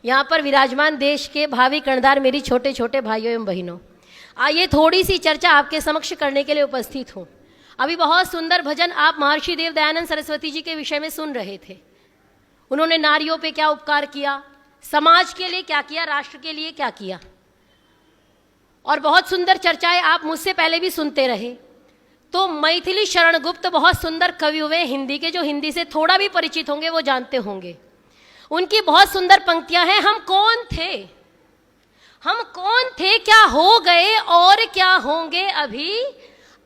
यहाँ पर विराजमान देश के भावी कर्णधार मेरी छोटे छोटे भाइयों एवं बहनों, आइए थोड़ी सी चर्चा आपके समक्ष करने के लिए उपस्थित हूँ। अभी बहुत सुंदर भजन आप महर्षि देव दयानंद सरस्वती जी के विषय में सुन रहे थे। उन्होंने नारियों पे क्या उपकार किया, समाज के लिए क्या किया, राष्ट्र के लिए क्या किया, और बहुत सुंदर चर्चाएं आप मुझसे पहले भी सुनते रहे। तो मैथिली शरण गुप्त बहुत सुंदर कवि हुए हिंदी के, जो हिंदी से थोड़ा भी परिचित होंगे वो जानते होंगे। उनकी बहुत सुंदर पंक्तियां हैं। हम कौन थे, हम कौन थे, क्या हो गए और क्या होंगे अभी,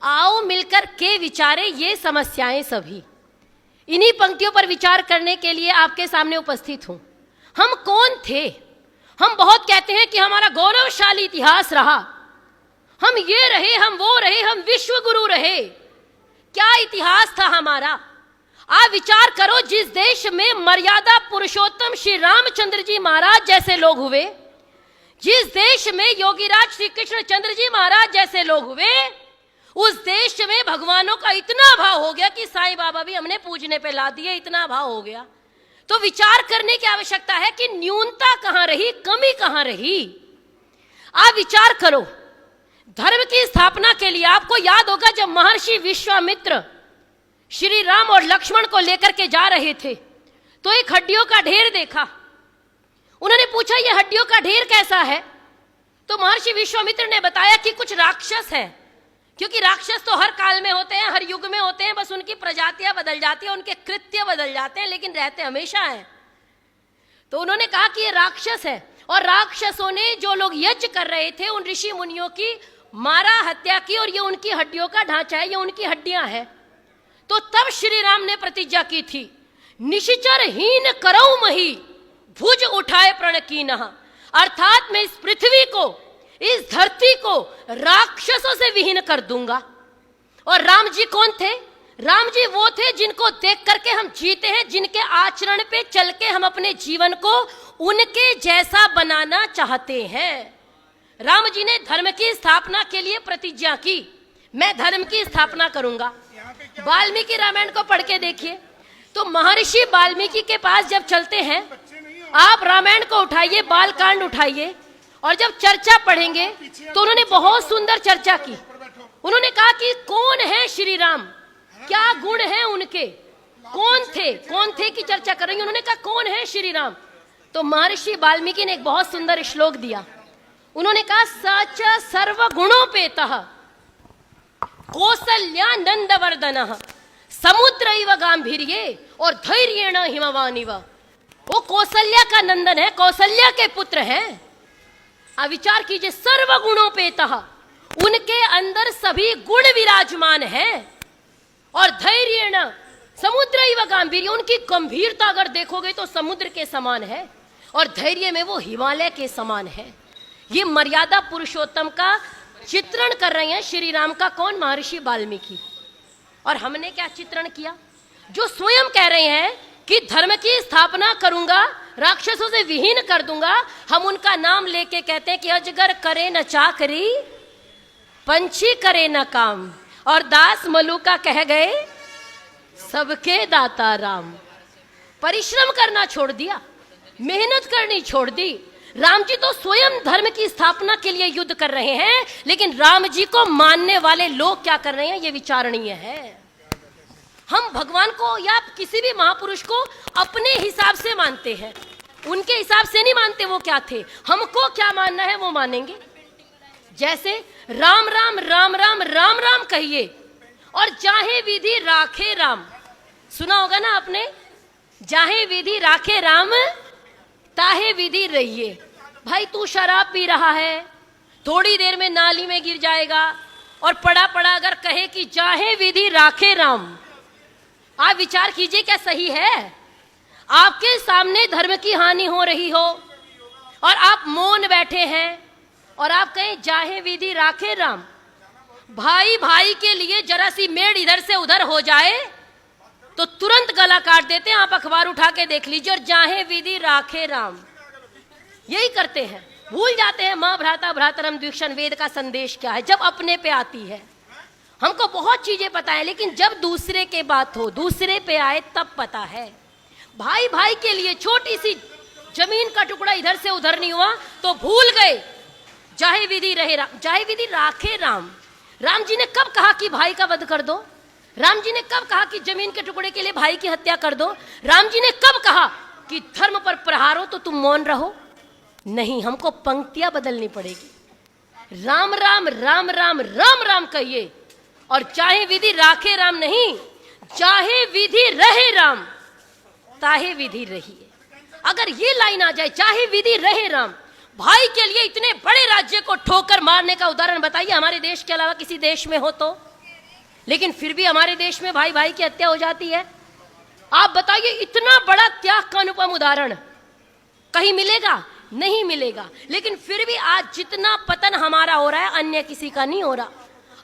आओ मिलकर के विचारे ये समस्याएं सभी। इन्हीं पंक्तियों पर विचार करने के लिए आपके सामने उपस्थित हूं। हम कौन थे? हम बहुत कहते हैं कि हमारा गौरवशाली इतिहास रहा, हम ये रहे, हम वो रहे, हम विश्व गुरु रहे। क्या इतिहास था हमारा? आप विचार करो, जिस देश में मर्यादा पुरुषोत्तम श्री रामचंद्र जी महाराज जैसे लोग हुए, जिस देश में योगीराज श्री कृष्ण चंद्र जी महाराज जैसे लोग हुए, उस देश में भगवानों का इतना भाव हो गया कि साईं बाबा भी हमने पूजने पे ला दिए, इतना भाव हो गया। तो विचार करने की आवश्यकता है कि न्यूनता कहां रही, कमी कहां रही। आप विचार करो, धर्म की स्थापना के लिए आपको याद होगा जब महर्षि विश्वामित्र श्री राम और लक्ष्मण को लेकर के जा रहे थे तो एक हड्डियों का ढेर देखा। उन्होंने पूछा ये हड्डियों का ढेर कैसा है? तो महर्षि विश्वामित्र ने बताया कि कुछ राक्षस है, क्योंकि राक्षस तो हर काल में होते हैं, हर युग में होते हैं, बस उनकी प्रजातियां बदल जाती हैं, उनके कृत्य बदल जाते हैं, लेकिन रहते हमेशा हैं। तो उन्होंने कहा कि ये राक्षस है, और राक्षसों ने जो लोग यज्ञ कर रहे थे उन ऋषि मुनियों की मारा, हत्या की, और ये उनकी हड्डियों का ढांचा है, ये उनकी हड्डियां हैं। तो तब श्री राम ने प्रतिज्ञा की थी, निश्चर हीन करऊ मही, भुज उठाए प्रण कीनह। अर्थात मैं इस पृथ्वी को, इस धरती को राक्षसों से विहीन कर दूंगा। और राम जी कौन थे? राम जी वो थे जिनको देख करके हम जीते हैं, जिनके आचरण पे चल के हम अपने जीवन को उनके जैसा बनाना चाहते हैं। राम जी ने धर्म की स्थापना के लिए प्रतिज्ञा की, मैं धर्म की स्थापना करूंगा। वाल्मीकि रामायण को पढ़ के देखिए, तो महर्षि वाल्मीकि के पास जब चलते हैं, आप रामायण को उठाइए, बालकांड उठाइए, और जब चर्चा पढ़ेंगे तो उन्होंने बहुत सुंदर चर्चा की। उन्होंने कहा कि कौन है श्री राम, क्या गुण है उनके, कौन थे की चर्चा करेंगे। उन्होंने कहा कौन है श्री राम, तो महर्षि वाल्मीकि ने एक बहुत सुंदर श्लोक दिया। उन्होंने कहा सच सर्व गुणोपेतः कौसल्यानंद वर्धनः समुद्र इव गांभीर्ये और धैर्येण हिमवानिव। वो कौशल्या का नंदन है, कौशल्या के पुत्र हैं। अब विचार कीजिए, सर्व गुणोपेतः, उनके अंदर सभी गुण विराजमान हैं, और धैर्येण समुद्र इव गांभीर्य, उनकी गंभीरता अगर देखोगे तो समुद्र के समान है, और धैर्य में वो हिमालय के समान है। ये मर्यादा पुरुषोत्तम का चित्रण कर रहे हैं श्री राम का कौन? महर्षि वाल्मीकि। और हमने क्या चित्रण किया? जो स्वयं कह रहे हैं कि धर्म की स्थापना करूंगा, राक्षसों से विहीन कर दूंगा, हम उनका नाम लेके कहते हैं कि अजगर करे न चाकरी, पंछी करे न काम, और दास मलुका कह गए सबके दाता राम। परिश्रम करना छोड़ दिया, मेहनत करनी छोड़ दी। राम जी तो स्वयं धर्म की स्थापना के लिए युद्ध कर रहे हैं, लेकिन राम जी को मानने वाले लोग क्या कर रहे हैं, ये विचारणीय है। हम भगवान को या किसी भी महापुरुष को अपने हिसाब से मानते हैं, उनके हिसाब से नहीं मानते। वो क्या थे, हमको क्या मानना है वो मानेंगे। जैसे राम राम राम राम राम राम कहिए, और जाहे विधि राखे राम, सुना होगा ना आपने, जाहे विधि राखे राम ताहे विधि रहिए। भाई तू शराब पी रहा है, थोड़ी देर में नाली में गिर जाएगा, और पड़ा पड़ा अगर कहे कि जाहे विधि राखे राम, आप विचार कीजिए क्या सही है? आपके सामने धर्म की हानि हो रही हो और आप मौन बैठे हैं, और आप कहें जाहे विधि राखे राम। भाई भाई के लिए जरा सी मेड़ इधर से उधर हो जाए तो तुरंत गला काट देते हैं। आप अखबार उठा के देख लीजिए, और जाहे विधि राखे राम, यही करते हैं। भूल जाते हैं माँ भ्राता भ्रातरम द्विक्षण वेद का संदेश क्या है। जब अपने पे आती है, हमको बहुत चीजें पता है, लेकिन जब दूसरे के बात हो, दूसरे पे आए, तब पता है। भाई भाई के लिए छोटी सी जमीन का टुकड़ा इधर से उधर नहीं हुआ तो भूल गए जाहे विधि रहे राम, जाहे विधि राखे राम। राम जी ने कब कहा कि भाई का वध कर दो? राम जी ने कब कहा कि जमीन के टुकड़े के लिए भाई की हत्या कर दो? राम जी ने कब कहा कि धर्म पर प्रहार हो तो तुम मौन रहो? नहीं, हमको पंक्तियां बदलनी पड़ेगी। राम राम राम राम राम राम कहिए, और चाहे विधि राखे राम नहीं, चाहे विधि रहे राम ताहे विधि रहिए। अगर ये लाइन आ जाए, चाहे विधि रहे राम, भाई के लिए इतने बड़े राज्य को ठोकर मारने का उदाहरण बताइए हमारे देश के अलावा किसी देश में हो तो। लेकिन फिर भी हमारे देश में भाई भाई की हत्या हो जाती है। आप बताइए, इतना बड़ा त्याग का अनुपम उदाहरण कहीं मिलेगा? नहीं मिलेगा। लेकिन फिर भी आज जितना पतन हमारा हो रहा है, अन्य किसी का नहीं हो रहा।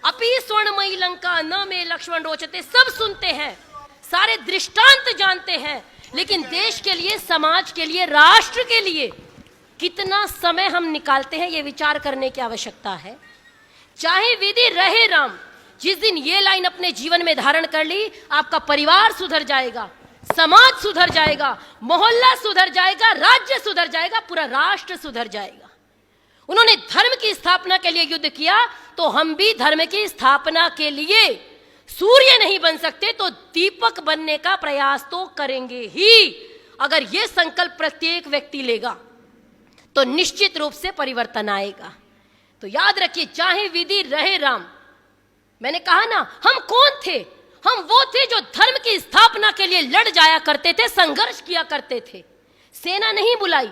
अपि स्वर्णमयी लंका न में लक्ष्मण रोचते, सब सुनते हैं, सारे दृष्टांत जानते हैं, लेकिन देश के लिए, समाज के लिए, राष्ट्र के लिए कितना समय हम निकालते हैं, ये विचार करने की आवश्यकता है। चाहे विधि रहे राम, जिस दिन ये लाइन अपने जीवन में धारण कर ली, आपका परिवार सुधर जाएगा, समाज सुधर जाएगा, मोहल्ला सुधर जाएगा, राज्य सुधर जाएगा, पूरा राष्ट्र सुधर जाएगा। उन्होंने धर्म की स्थापना के लिए युद्ध किया, तो हम भी धर्म की स्थापना के लिए सूर्य नहीं बन सकते तो दीपक बनने का प्रयास तो करेंगे ही। अगर ये संकल्प प्रत्येक व्यक्ति लेगा तो निश्चित रूप से परिवर्तन आएगा। तो याद रखिए, चाहे विधि रहे राम। मैंने कहा ना, हम कौन थे? हम वो थे जो धर्म की स्थापना के लिए लड़ जाया करते थे, संघर्ष किया करते थे। सेना नहीं बुलाई,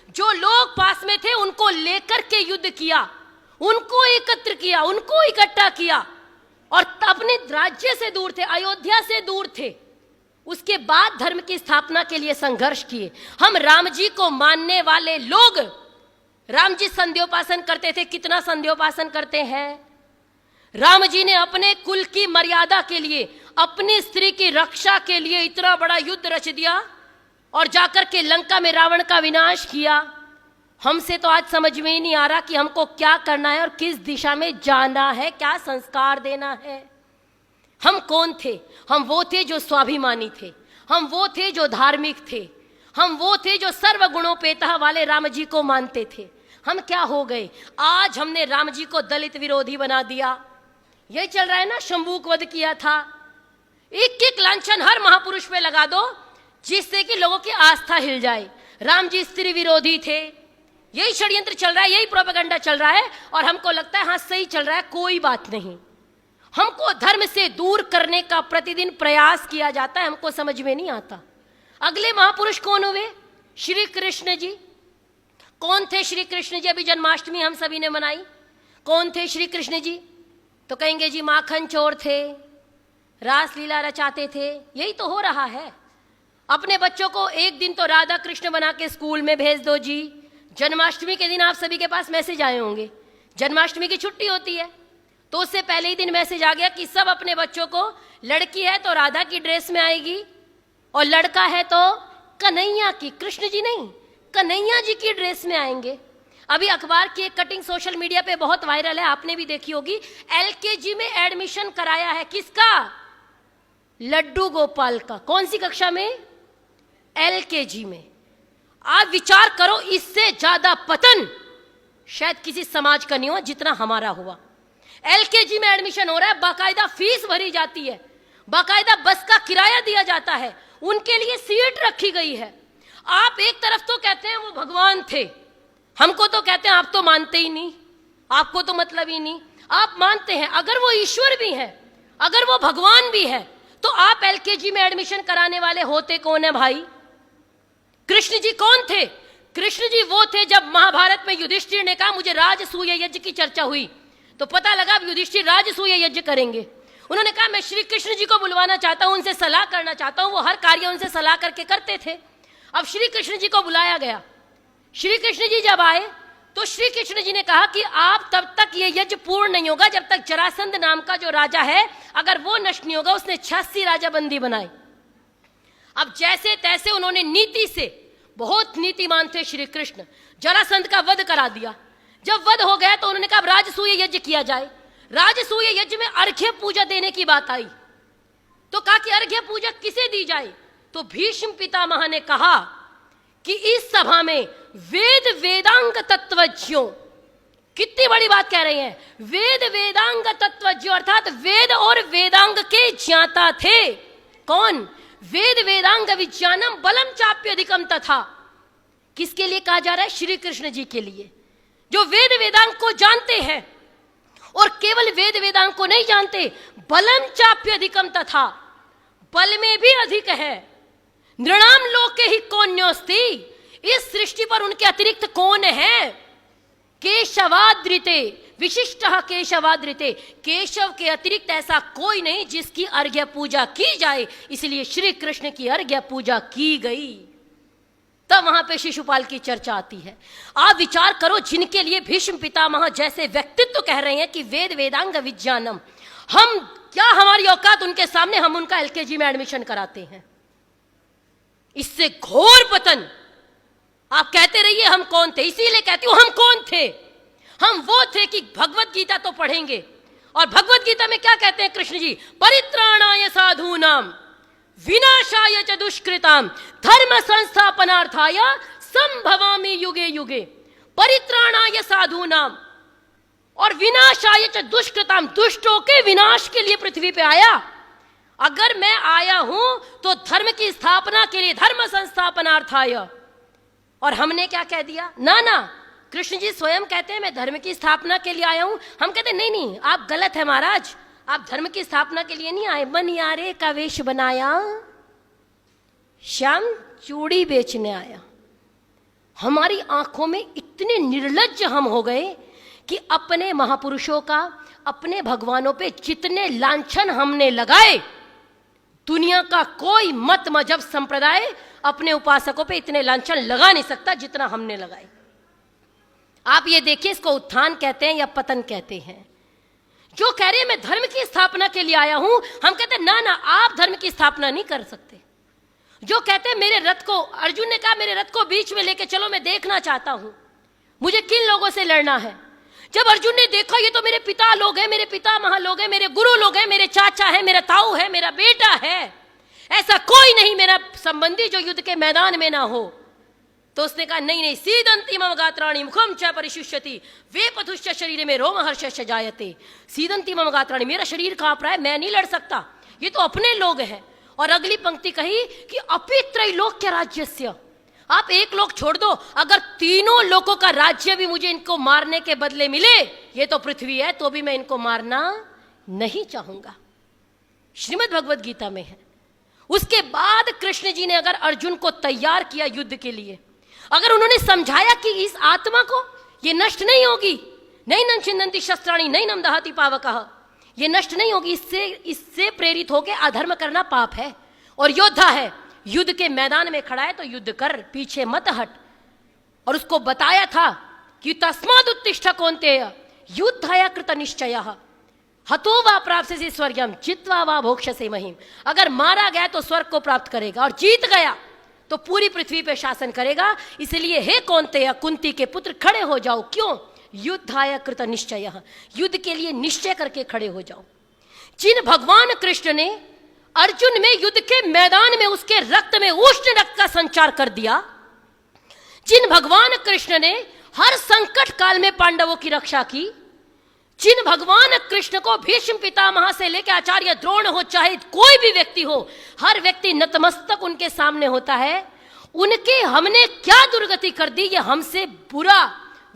जो लोग पास में थे उनको लेकर के युद्ध किया, उनको एकत्र किया, उनको इकट्ठा किया, और अपने राज्य से दूर थे, अयोध्या से दूर थे, उसके बाद धर्म की स्थापना के लिए संघर्ष किए। हम राम जी को मानने वाले लोग, राम जी संध्योपासन करते थे, कितना संध्योपासन करते हैं? राम जी ने अपने कुल की मर्यादा के लिए, अपनी स्त्री की रक्षा के लिए इतना बड़ा युद्ध रच दिया और जाकर के लंका में रावण का विनाश किया। हमसे तो आज समझ में ही नहीं आ रहा कि हमको क्या करना है और किस दिशा में जाना है, क्या संस्कार देना है। हम कौन थे? हम वो थे जो स्वाभिमानी थे, हम वो थे जो धार्मिक थे, हम वो थे जो सर्वगुणोपेता वाले राम जी को मानते थे। हम क्या हो गए? आज हमने राम जी को दलित विरोधी बना दिया। यही चल रहा है ना, शंभूक वध किया था। एक एक लांछन हर महापुरुष पे लगा दो जिससे कि लोगों की आस्था हिल जाए। राम जी स्त्री विरोधी थे, यही षड्यंत्र चल रहा है, यही प्रोपेगेंडा चल रहा है, और हमको लगता है हाँ सही चल रहा है, कोई बात नहीं। हमको धर्म से दूर करने का प्रतिदिन प्रयास किया जाता है, हमको समझ में नहीं आता। अगले महापुरुष कौन हुए? श्री कृष्ण जी। कौन थे श्री कृष्ण जी? अभी जन्माष्टमी हम सभी ने मनाई। कौन थे श्री कृष्ण जी? तो कहेंगे जी माखन चोर थे, रास लीला रचाते थे। यही तो हो रहा है। अपने बच्चों को एक दिन तो राधा कृष्ण बना के स्कूल में भेज दो जी। जन्माष्टमी के दिन आप सभी के पास मैसेज आए होंगे, जन्माष्टमी की छुट्टी होती है, तो उससे पहले ही दिन मैसेज आ गया कि सब अपने बच्चों को, लड़की है तो राधा की ड्रेस में आएगी और लड़का है तो कन्हैया की, कृष्ण जी नहीं, कन्हैया जी की ड्रेस में आएंगे। अभी अखबार की एक कटिंग सोशल मीडिया पे बहुत वायरल है, आपने भी देखी होगी। एलकेजी में एडमिशन कराया है, किसका? लड्डू गोपाल का। कौन सी कक्षा में? एलकेजी में। आप विचार करो, इससे ज्यादा पतन शायद किसी समाज का नहीं हुआ जितना हमारा हुआ। एलकेजी में एडमिशन हो रहा है, बाकायदा फीस भरी जाती है, बाकायदा बस का किराया दिया जाता है, उनके लिए सीट रखी गई है। आप एक तरफ तो कहते हैं वो भगवान थे, हमको तो कहते हैं आप तो मानते ही नहीं, आपको तो मतलब ही नहीं। आप मानते हैं अगर वो ईश्वर भी है, अगर वो भगवान भी है, तो आप एलकेजी में एडमिशन कराने वाले होते कौन है भाई? कृष्ण जी कौन थे? कृष्ण जी वो थे जब महाभारत में युधिष्ठिर ने कहा मुझे राजसूय यज्ञ की चर्चा हुई, तो पता लगा अब युधिष्ठिर राजसूय यज्ञ करेंगे। उन्होंने कहा मैं श्री कृष्ण जी को बुलवाना चाहता हूं, उनसे सलाह करना चाहता हूं। वो हर कार्य उनसे सलाह करके करते थे। अब श्री कृष्ण जी को बुलाया गया। श्री कृष्ण जी जब आए तो श्री कृष्ण जी ने कहा कि आप तब तक ये यज्ञ पूर्ण नहीं होगा जब तक जरासंध नाम का जो राजा है अगर वो नष्ट नहीं होगा। उसने 86 राजा बंदी बनाए। अब जैसे तैसे उन्होंने नीति से, बहुत नीतिमान थे श्री कृष्ण, जरासंध का वध करा दिया। जब वध हो गया तो उन्होंने कहा राजसूय यज्ञ किया जाए। राजसूय यज्ञ में अर्घ्य पूजा देने की बात आई, तो कहा कि अर्घ्य पूजा किसे दी जाए? तो भीष्म पितामह ने कहा कि इस सभा में वेद वेदांग तत्वज्ञों, कितनी बड़ी बात कह रही हैं, वेद वेदांग तत्वज्ञों अर्थात वेद और वेदांग के ज्ञाता थे। कौन? वेद वेदांग विज्ञानम बलम चाप्यधिकम तथा। किसके लिए कहा जा रहा है? श्री कृष्ण जी के लिए, जो वेद वेदांग को जानते हैं और केवल वेद वेदांग को नहीं जानते, बलम चाप्यधिकम तथा, बल में भी अधिक है। नृणाम लोके ही कौन्योस्ति, इस सृष्टि पर उनके अतिरिक्त कौन है? केशवाद्रिते विशिष्ट केशवाद्रिते, केशव के अतिरिक्त ऐसा कोई नहीं जिसकी अर्घ्य पूजा की जाए, इसलिए श्री कृष्ण की अर्घ्य पूजा की गई। तब वहां पे शिशुपाल की चर्चा आती है। आप विचार करो, जिनके लिए भीष्म पितामह जैसे व्यक्तित्व कह रहे हैं कि वेद वेदांग विज्ञानम, हम क्या, हमारी औकात उनके सामने, हम उनका एलकेजी में एडमिशन कराते हैं। इससे घोर पतन। आप कहते रहिए हम कौन थे, इसीलिए कहती हूं हम कौन थे। हम वो थे कि भगवत गीता तो पढ़ेंगे, और भगवत गीता में क्या कहते हैं कृष्ण जी? परित्राणाय साधूनाम विनाशाय च दुष्कृताम धर्म संस्थापनार्थाय संभवामि युगे युगे। परित्राणाय साधूनाम और विनाशाय च दुष्कृताम, दुष्टों के विनाश के लिए पृथ्वी पे आया। अगर मैं आया हूं तो धर्म की स्थापना के लिए, धर्म संस्थापनार्थाय। और हमने क्या कह दिया? ना ना, कृष्ण जी स्वयं कहते हैं मैं धर्म की स्थापना के लिए आया हूं। हम कहते नहीं नहीं, आप गलत है महाराज, आप धर्म की स्थापना के लिए नहीं आए। मनियारे का वेश बनाया, श्याम चूड़ी बेचने आया। हमारी आंखों में इतने निर्लज्ज हम हो गए कि अपने महापुरुषों का, अपने भगवानों पे जितने लांछन हमने लगाए, दुनिया का कोई मत मजहब संप्रदाय अपने उपासकों पे इतने लांछन लगा नहीं सकता जितना हमने लगाए। आप ये देखिए, इसको उत्थान कहते हैं या पतन कहते हैं। जो कह रहे हैं मैं धर्म की स्थापना के लिए आया हूं, हम कहते हैं ना ना, आप धर्म की स्थापना नहीं कर सकते। जो कहते हैं मेरे रथ को, अर्जुन ने कहा मेरे रथ को बीच में लेके चलो, मैं देखना चाहता हूं मुझे किन लोगों से लड़ना है। जब अर्जुन ने देखा ये तो मेरे पिता लोग हैं, मेरे पितामह लोग हैं, मेरे गुरु लोग हैं, मेरे चाचा है, मेरा ताऊ है, मेरा बेटा है, ऐसा कोई नहीं मेरा संबंधी जो युद्ध के मैदान में ना हो, तो उसने कहा नहीं नहीं, सीदंती मम गात्राणि मुखम च परिशुष्यति वे पथुश्च शरीर में रोमहर्षश्च जायते। सीदंती मम गात्राणि, मेरा शरीर कांप रहा है, मैं नहीं लड़ सकता, ये तो अपने लोग हैं। और अगली पंक्ति कही कि अपि त्रैलोक्य राज्यस्य, आप एक लोग छोड़ दो, अगर तीनों लोगों का राज्य भी मुझे इनको मारने के बदले मिले, ये तो पृथ्वी है, तो भी मैं इनको मारना नहीं चाहूंगा। श्रीमद् भगवद गीता में है। उसके बाद कृष्ण जी ने अगर अर्जुन को तैयार किया युद्ध के लिए, अगर उन्होंने समझाया कि इस आत्मा को ये नष्ट नहीं होगी, नहीं न छिन्दन्ति शस्त्राणि नहीं नम दहति पावकः, ये नष्ट नहीं होगी, इससे प्रेरित होकर अधर्म करना पाप है, और योद्धा है, युद्ध के मैदान में खड़ा है तो युद्ध कर, पीछे मत हट। और उसको बताया था कि तस्माद् उत्तिष्ठ कौन्तेय युद्धाय कृत निश्चयः हतो वा प्राप्स्यसि स्वर्गम जित्वा वा भोक्ष्यसे महीम। अगर मारा गया तो स्वर्ग को प्राप्त करेगा, और जीत गया तो पूरी पृथ्वी पे शासन करेगा। इसलिए हे कौन्तेय, कुंती के पुत्र, खड़े हो जाओ। क्यों? युद्धाय कृत निश्चयः, युद्ध के लिए निश्चय करके खड़े हो जाओ। जिन भगवान कृष्ण ने अर्जुन में युद्ध के मैदान में उसके रक्त में उष्ण रक्त का संचार कर दिया, जिन भगवान कृष्ण ने हर संकट काल में पांडवों की रक्षा की, जिन भगवान कृष्ण को भीष्म पितामह से लेकर आचार्य द्रोण हो, चाहे कोई भी व्यक्ति हो, हर व्यक्ति नतमस्तक उनके सामने होता है, उनके हमने क्या दुर्गति कर दी, ये हमसे बुरा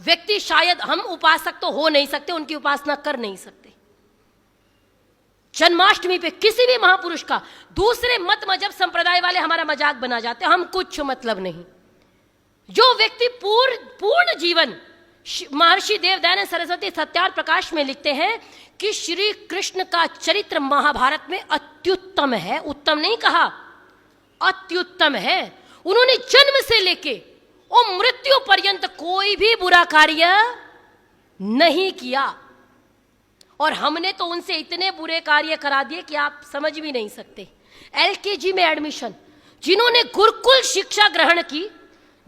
व्यक्ति शायद, हम उपासक तो हो नहीं सकते, उनकी उपासना कर नहीं सकते। जन्माष्टमी पे किसी भी महापुरुष का दूसरे मत मजहब संप्रदाय वाले हमारा मजाक बना जाते हैं, हम कुछ मतलब नहीं। जो व्यक्ति पूर्ण जीवन, महर्षि देव दयानंद सरस्वती सत्यार्थ प्रकाश में लिखते हैं कि श्री कृष्ण का चरित्र महाभारत में अत्युत्तम है, उत्तम नहीं कहा, अत्युत्तम है। उन्होंने जन्म से लेके और मृत्यु पर्यंत कोई भी बुरा कार्य नहीं किया, और हमने तो उनसे इतने बुरे कार्य करा दिए कि आप समझ भी नहीं सकते। एलकेजी में एडमिशन, जिन्होंने गुरुकुल शिक्षा ग्रहण की,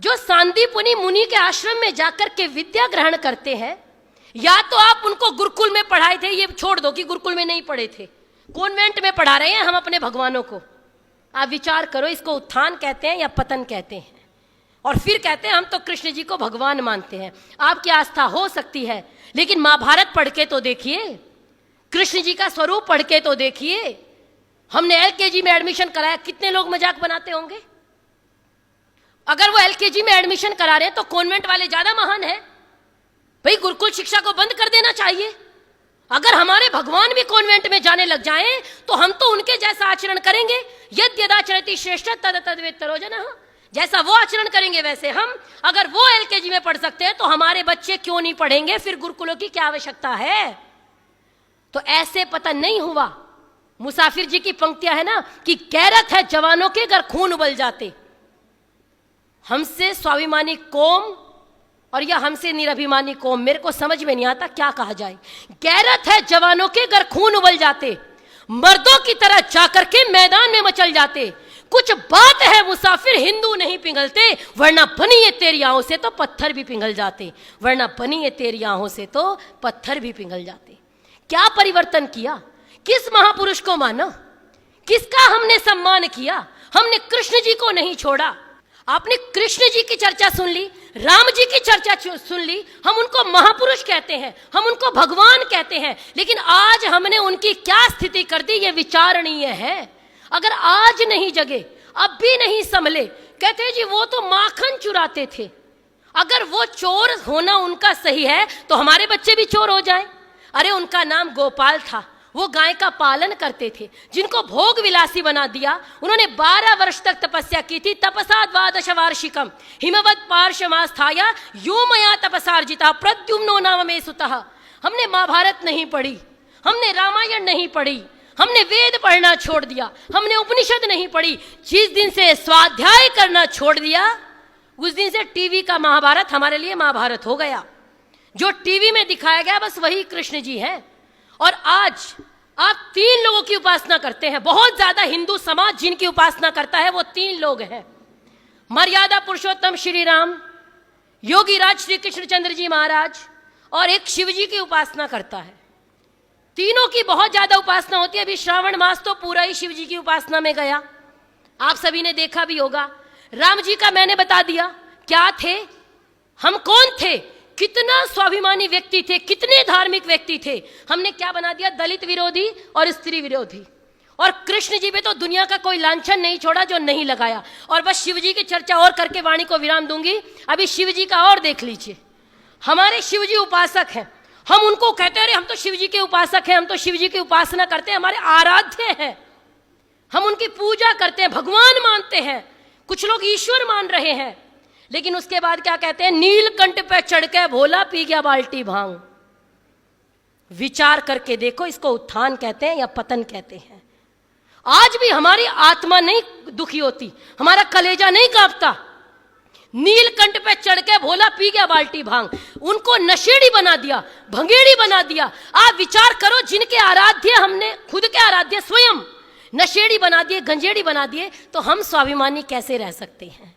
जो सांदीपुनि मुनि के आश्रम में जाकर के विद्या ग्रहण करते हैं, या तो आप उनको गुरुकुल में पढ़ाए थे, ये छोड़ दो कि गुरुकुल में नहीं पढ़े थे, कॉन्वेंट में पढ़ा रहे हैं हम अपने भगवानों को। आप विचार करो, इसको उत्थान कहते हैं या पतन कहते हैं। और फिर कहते हैं हम तो कृष्ण जी को भगवान मानते हैं। आपकी आस्था हो सकती है, लेकिन महाभारत पढ़ के तो देखिए, कृष्ण जी का स्वरूप पढ़ के तो देखिए। हमने एलकेजी में एडमिशन कराया, कितने लोग मजाक बनाते होंगे। अगर वो एलकेजी में एडमिशन करा रहे हैं तो कॉन्वेंट वाले ज्यादा महान है भाई। गुरुकुल शिक्षा को बंद कर देना चाहिए। अगर हमारे भगवान भी कॉन्वेंट में जाने लग जाएं तो हम तो उनके जैसा आचरण करेंगे। यद्यदाचरति श्रेष्ठ तद तद्वेत्तरो जनः, जैसा वो आचरण करेंगे वैसे हम। अगर वो एलकेजी में पढ़ सकते हैं तो हमारे बच्चे क्यों नहीं पढ़ेंगे? फिर गुरुकुलों की क्या आवश्यकता है? तो ऐसे पता नहीं हुआ। मुसाफिर जी की पंक्तियां है ना कि गैरत है जवानों के घर खून उबल जाते। हमसे स्वाभिमानी कौम और या हमसे निरभिमानी कौम, मेरे को समझ में नहीं आता क्या कहा जाए। गैरत है जवानों के घर खून उबल जाते, मर्दों की तरह जाकर के मैदान में मचल जाते। कुछ बात है मुसाफिर हिंदू नहीं पिघलते, वरना बनी ये तेरी आंखों से तो पत्थर भी पिघल जाते। वरना बनी ये तेरी आंखों से तो पत्थर भी पिघल जाते। क्या परिवर्तन किया? किस महापुरुष को माना? किसका हमने सम्मान किया? हमने कृष्ण जी को नहीं छोड़ा। आपने कृष्ण जी की चर्चा सुन ली, राम जी की चर्चा सुन ली, हम उनको महापुरुष कहते हैं, हम उनको भगवान कहते हैं, लेकिन आज हमने उनकी क्या स्थिति कर दी ये विचारणीय है। अगर आज नहीं जगे, अब भी नहीं संभले, कहते जी वो तो माखन चुराते थे। अगर वो चोर होना उनका सही है तो हमारे बच्चे भी चोर हो जाएं। अरे उनका नाम गोपाल था, वो गाय का पालन करते थे, जिनको भोग विलासी बना दिया। उन्होंने 12 वर्ष तक तपस्या की थी। तपसा द्वादश वार्षिकम हिमवत पार्श्वमास्थाया यो मया तपसार्जिता प्रद्युम्नो नाम मे सुतः। हमने महाभारत नहीं पढ़ी, हमने रामायण नहीं पढ़ी, हमने वेद पढ़ना छोड़ दिया, हमने उपनिषद नहीं पढ़ी। जिस दिन से स्वाध्याय करना छोड़ दिया उस दिन से टीवी का महाभारत हमारे लिए महाभारत हो गया। जो टीवी में दिखाया गया बस वही कृष्ण जी है। और आज आप 3 लोगों की उपासना करते हैं। बहुत ज्यादा हिंदू समाज जिनकी उपासना करता है वो 3 लोग हैं। मर्यादा पुरुषोत्तम श्री राम, योगी राज श्री कृष्णचंद्र जी महाराज, और एक शिव जी की उपासना करता है। तीनों की बहुत ज्यादा उपासना होती है। अभी श्रावण मास तो पूरा ही शिव जी की उपासना में गया, आप सभी ने देखा भी होगा। राम जी का मैंने बता दिया क्या थे, हम कौन थे, कितना स्वाभिमानी व्यक्ति थे, कितने धार्मिक व्यक्ति थे। हमने क्या बना दिया, दलित विरोधी और स्त्री विरोधी। और कृष्ण जी पे तो दुनिया का कोई लांछन नहीं छोड़ा जो नहीं लगाया। और बस शिव जी की चर्चा और करके वाणी को विराम दूंगी। अभी शिव जी का और देख लीजिए। हमारे शिव जी उपासक हैं, हम उनको कहते हैं अरे हम तो शिव जी के उपासक हैं, हम तो शिव जी की उपासना करते हैं, हमारे आराध्य हैं, हम उनकी पूजा करते हैं, भगवान मानते हैं। कुछ लोग ईश्वर मान रहे हैं, लेकिन उसके बाद क्या कहते हैं, नीलकंठ पे चढ़ के भोला पी गया बाल्टी भांग। विचार करके देखो, इसको उत्थान कहते हैं या पतन कहते हैं। आज भी हमारी आत्मा नहीं दुखी होती, हमारा कलेजा नहीं कांपता। नीलकंठ पे चढ़ के भोला पी गया बाल्टी भांग, उनको नशेड़ी बना दिया, भंगेड़ी बना दिया। आप विचार करो, जिनके आराध्य हमने खुद के आराध्य स्वयं नशेड़ी बना दिए, गंजेड़ी बना दिए, तो हम स्वाभिमानी कैसे रह सकते हैं?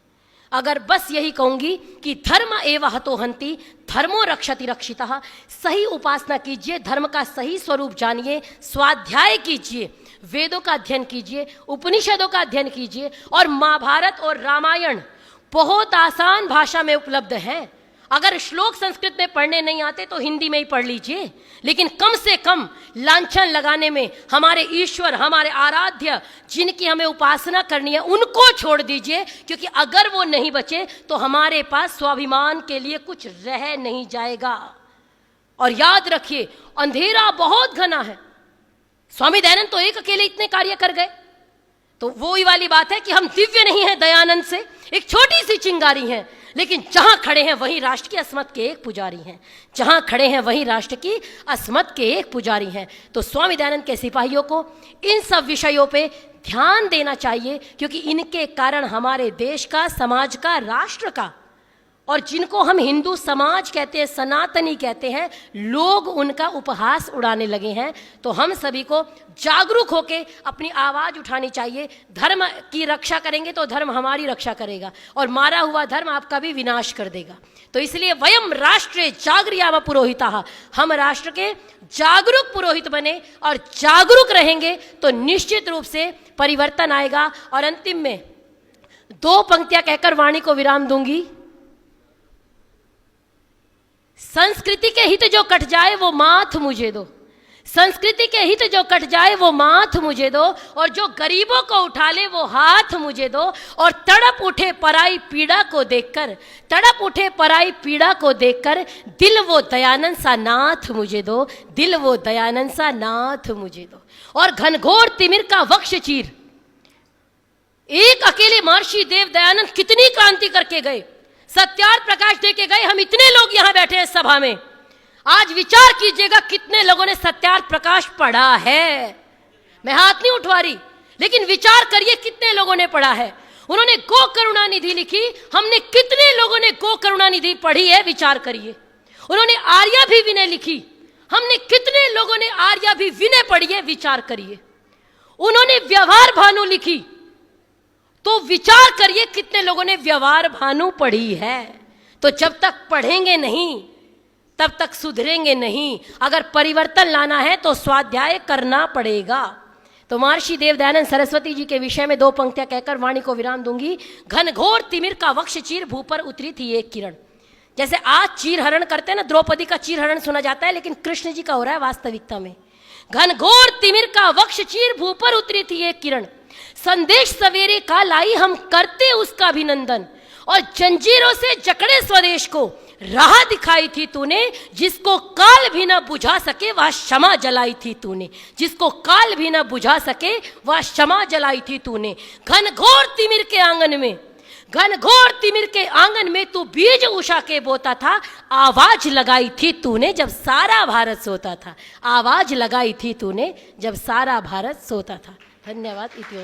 अगर बस यही कहूंगी कि धर्म एव हतो हन्ति धर्मो रक्षति रक्षितः। सही उपासना कीजिए, धर्म का सही स्वरूप जानिए, स्वाध्याय कीजिए, वेदों का अध्ययन कीजिए, उपनिषदों का अध्ययन कीजिए। और महाभारत और रामायण बहुत आसान भाषा में उपलब्ध है। अगर श्लोक संस्कृत में पढ़ने नहीं आते तो हिंदी में ही पढ़ लीजिए, लेकिन कम से कम लांछन लगाने में हमारे ईश्वर, हमारे आराध्य जिनकी हमें उपासना करनी है उनको छोड़ दीजिए, क्योंकि अगर वो नहीं बचे तो हमारे पास स्वाभिमान के लिए कुछ रह नहीं जाएगा। और याद रखिए, अंधेरा बहुत घना है। स्वामी दयानंद तो एक अकेले इतने कार्य कर गए, तो वो ही वाली बात है कि हम दिव्य नहीं हैं दयानंद से, एक छोटी सी चिंगारी हैं, लेकिन जहां खड़े हैं वहीं राष्ट्र की अस्मत के एक पुजारी हैं। जहां खड़े हैं वहीं राष्ट्र की अस्मत के एक पुजारी हैं। तो स्वामी दयानंद के सिपाहियों को इन सब विषयों पे ध्यान देना चाहिए, क्योंकि इनके कारण हमारे देश का, समाज का, राष्ट्र का, और जिनको हम हिंदू समाज कहते हैं, सनातनी कहते हैं, लोग उनका उपहास उड़ाने लगे हैं। तो हम सभी को जागरूक होकर अपनी आवाज उठानी चाहिए। धर्म की रक्षा करेंगे तो धर्म हमारी रक्षा करेगा, और मारा हुआ धर्म आपका भी विनाश कर देगा। तो इसलिए वयम राष्ट्रे जागरियाम पुरोहिता, हम राष्ट्र के जागरूक पुरोहित बने और जागरूक रहेंगे तो निश्चित रूप से परिवर्तन आएगा। और अंतिम में दो पंक्तियां कहकर वाणी को विराम दूंगी। संस्कृति के हित जो कट जाए वो माथ मुझे दो, संस्कृति के हित जो कट जाए वो माथ मुझे दो, और जो गरीबों को उठा ले वो हाथ मुझे दो, और तड़प उठे पराई पीड़ा को देखकर, तड़प उठे पराई पीड़ा को देखकर, दिल वो दयानंद सा नाथ मुझे दो, दिल वो दयानंद सा नाथ मुझे दो। और घनघोर तिमिर का वक्ष चीर, एक अकेले महर्षि देव दयानंद कितनी क्रांति करके गए, सत्यार्थ प्रकाश दे के गए। हम इतने लोग यहां बैठे हैं सभा में, आज विचार कीजिएगा कितने लोगों ने सत्यार्थ प्रकाश पढ़ा है। मैं हाथ नहीं उठवा रही, लेकिन विचार करिए कितने लोगों ने पढ़ा है। उन्होंने गो करुणा निधि लिखी, हमने कितने लोगों ने गो करुणा निधि पढ़ी है, विचार करिए। उन्होंने आर्या भी विनय लिखी, हमने कितने लोगों ने आर्या भी विनय पढ़ी है, विचार करिए। उन्होंने व्यवहार भानु लिखी, तो विचार करिए कितने लोगों ने व्यवहार भानु पढ़ी है। तो जब तक पढ़ेंगे नहीं तब तक सुधरेंगे नहीं। अगर परिवर्तन लाना है तो स्वाध्याय करना पड़ेगा। तो महर्षि देव दयानंद सरस्वती जी के विषय में दो पंक्तियां कहकर वाणी को विराम दूंगी। घनघोर तिमिर का वक्ष चीर, भू पर उतरी थी एक किरण। जैसे आज चीर हरण करते हैं ना, द्रौपदी का चीर हरण सुना जाता है, लेकिन कृष्ण जी का हो रहा है वास्तविकता में। घनघोर तिमिर का वक्ष चीर, भू पर उतरी थी एक किरण। संदेश सवेरे का लाई, हम करते उसका अभिनंदन। और जंजीरों से जकड़े स्वदेश को राह दिखाई थी तूने, जिसको काल भी न बुझा सके वह क्षमा जलाई थी तूने, जिसको काल भी न बुझा सके वह क्षमा जलाई थी तूने। घनघोर तिमिर के आंगन में, घनघोर तिमिर के आंगन में तू बीज उषा के बोता था, आवाज लगाई थी तूने जब सारा भारत सोता था, आवाज लगाई थी तूने जब सारा भारत सोता था। धन्यवाद। इति